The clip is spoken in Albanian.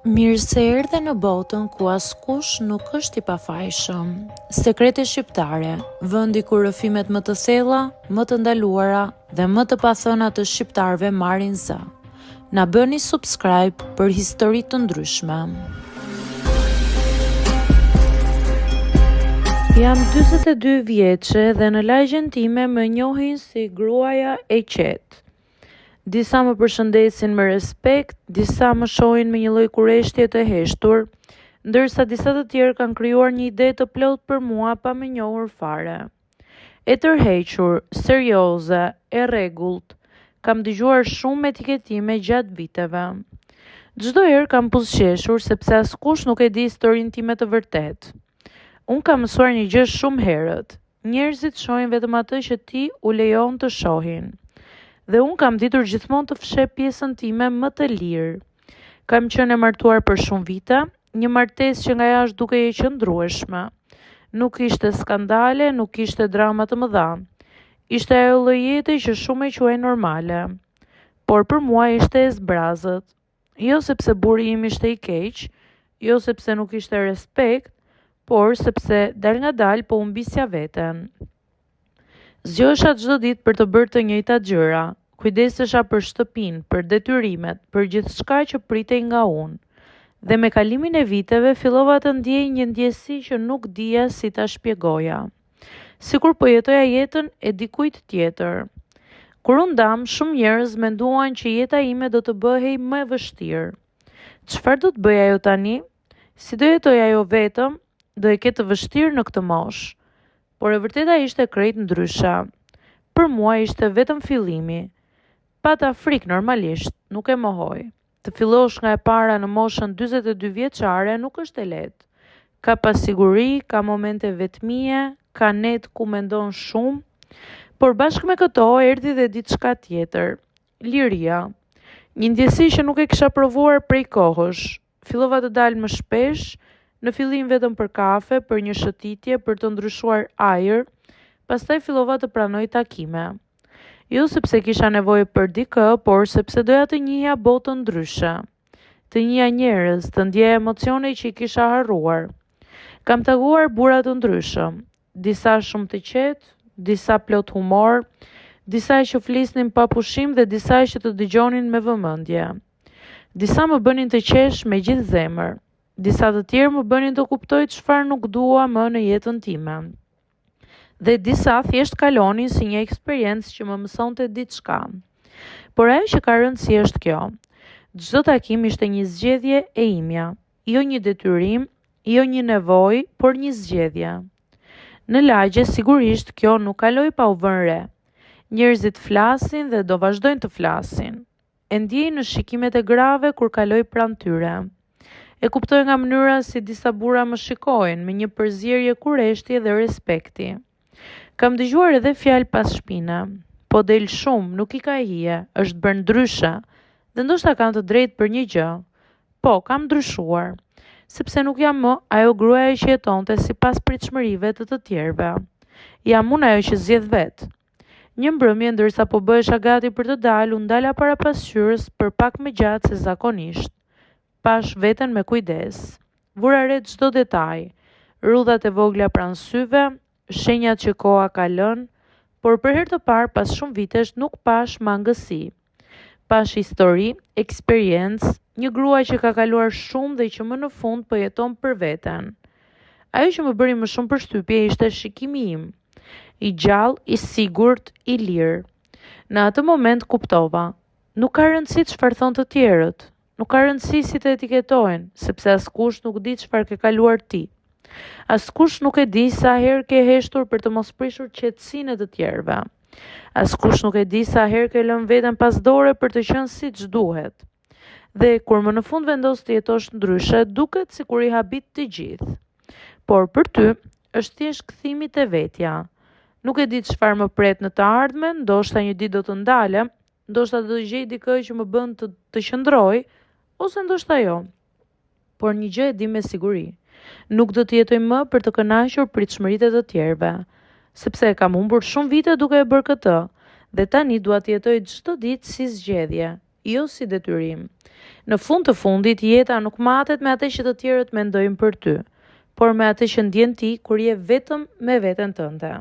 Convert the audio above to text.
Mirë se erdhe në botën ku askush nuk është i pafajshëm. Sekrete shqiptare, vendi ku rrëfimet më të thella, më të ndaluara dhe më të pathëna të shqiptarëve marrin zë. Na bëni subscribe për histori të ndryshme. Jam 42 vjeçe dhe në lagjen time më njohin si gruaja e qetë. Disa më përshëndesin me respekt, disa më shohin me një lloj kurreshtje të heshtur, ndërsa disa të tjerë kanë krijuar një ide të plotë për mua pa më njohur fare. E tërhequr, serioze, e rregullt, kam dëgjuar shumë etiketime gjatë viteve. Çdo herë kam buzëqeshur sepse askush nuk e di historinë time të vërtetë. Unë kam mësuar një gjë shumë herët. Njerëzit shohin vetëm atë që ti u lejon të shohin. Dhe unë kam ditur gjithmonë të fsheh pjesën time më të lirë. Kam qenë e martuar për shumë vite, një martesë që nga jashtë dukej e qëndrueshme. Nuk ishte skandale, nuk ishte drama të mëdha. Ishte ajo lloj jete që shumë e quajnë normale. Por për mua ishte e zbrazët. Jo sepse burri im ishte i keq, jo sepse nuk ishte respekt, por sepse dal nga dal po humbisja veten. Zgjohesha çdo ditë për të bërë të njëjtat gjëra, kujdesesha për shtëpinë, për detyrimet, për gjithçka që pritej nga unë. Dhe me kalimin e viteve fillova të ndjej një ndjesi që nuk dija si ta shpjegoja. Sikur po jetoja jetën e dikujt tjetër. Kur u ndam, shumë njerëz menduan që jeta ime do të bëhej më e vështirë. Çfarë do të bëj ajo tani? Si do jetoj ajo vetëm? Do e ketë të vështirë në këtë moshë. Por e vërteta ishte krejt ndryshe. Për mua ishte vetëm fillimi. Pata frikë normalisht, nuk e mohoj. Të fillosh nga e para në moshën 42 vjeçare nuk është e lehtë. Ka pasiguri, ka momente vetmie, ka net ku mendon shumë, por bashkë me këto erdhi dhe diçka tjetër, liria. Një ndjesi që nuk e kisha provuar prej kohësh. Fillova të dal më shpesh, në fillim vetëm për kafe, për një shëtitje, për të ndryshuar ajër, pastaj fillova të pranoj takime. Jo sepse kisha nevojë për dikë, por sepse doja të njihja botën ndryshe. Të njihja njerëz, të ndjeja emocione që i kisha harruar. Kam takuar burra të ndryshëm, disa shumë të qetë, disa plot humor, disa që flisnin pa pushim dhe disa që të dëgjonin me vëmendje. Disa më bënin të qesh me gjithë zemër. Disa të tjerë më bënin të kuptoj çfarë nuk dua më në jetën time. Dhe disa thjesht kalonin si një eksperiencë që më mësonte diçka. Por ajo që ka rëndësi është kjo. Çdo takim ishte një zgjedhje e imja, jo një detyrim, jo një nevojë, por një zgjedhje. Në lagje sigurisht kjo nuk kaloi pa u vënë re. Njerëzit flasin dhe do vazhdojnë të flasin. E ndjej në shikimet e grave kur kaloj pranë tyre. E kuptoj nga mënyra si disa burra më shikojnë me një përzierje kurreshtje dhe respekti. Kam dëgjuar edhe fjalë pas shpine. Po del shumë, nuk i ka hije, është bërë ndryshe. Dhe ndoshta kam të drejtë për një gjë. Po, kam ndryshuar. Sepse nuk jam më ajo gruaja që jetonte sipas pritshmërive të tjerëve. Jam unë ajo që zgjedh vetë. Një mbrëmje ndërsa po bëhesha gati për të dalë, u ndala para pasqyrës për pak më gjatë se zakonisht. Pash veten me kujdes. Vura re çdo detaj, rrudhat e vogla pranë syve, shenjat që koha ka lënë, por për herë të parë pas shumë vitesh nuk pash mangësi. Pash histori, eksperiencë, një grua që ka kaluar shumë dhe që më në fund po jeton për veten. Ajo që më bëri më shumë përshtypje ishte shikimi im. I gjallë, i sigurt, i lirë. Në atë moment kuptova, nuk ka rëndësi çfarë thon të tjerët. Nuk ka rëndësi si të etiketojnë, sepse askush nuk di çfarë ke kaluar ti. Askush nuk e di sa herë ke heshtur për të mos prishur qetësinë e të tjerëve. Askush nuk e di sa herë ke lënë veten pas dore për të qenë siç duhet. Dhe kur më në fund vendos të jetosh ndryshe, duket sikur i habit të gjithë. Por për ty, është thjesht kthimi te vetja. Nuk e di çfarë më pret në të ardhmen, ndoshta një ditë do të ndalem, ndoshta do të gjej dikë që më bën të qëndroj, ose ndoshta jo. Por një gjë e di me siguri. Nuk do të jetoj më për të kënaqur pritshmëritë e të tjerëve, sepse kam humbur shumë vite duke e bërë këtë, dhe tani dua të jetoj çdo ditë si zgjedhje, jo si detyrim. Në fund të fundit, jeta nuk matet me atë që të tjerët mendojnë për ty, por me atë që ndjen ti kur je vetëm me veten tënde.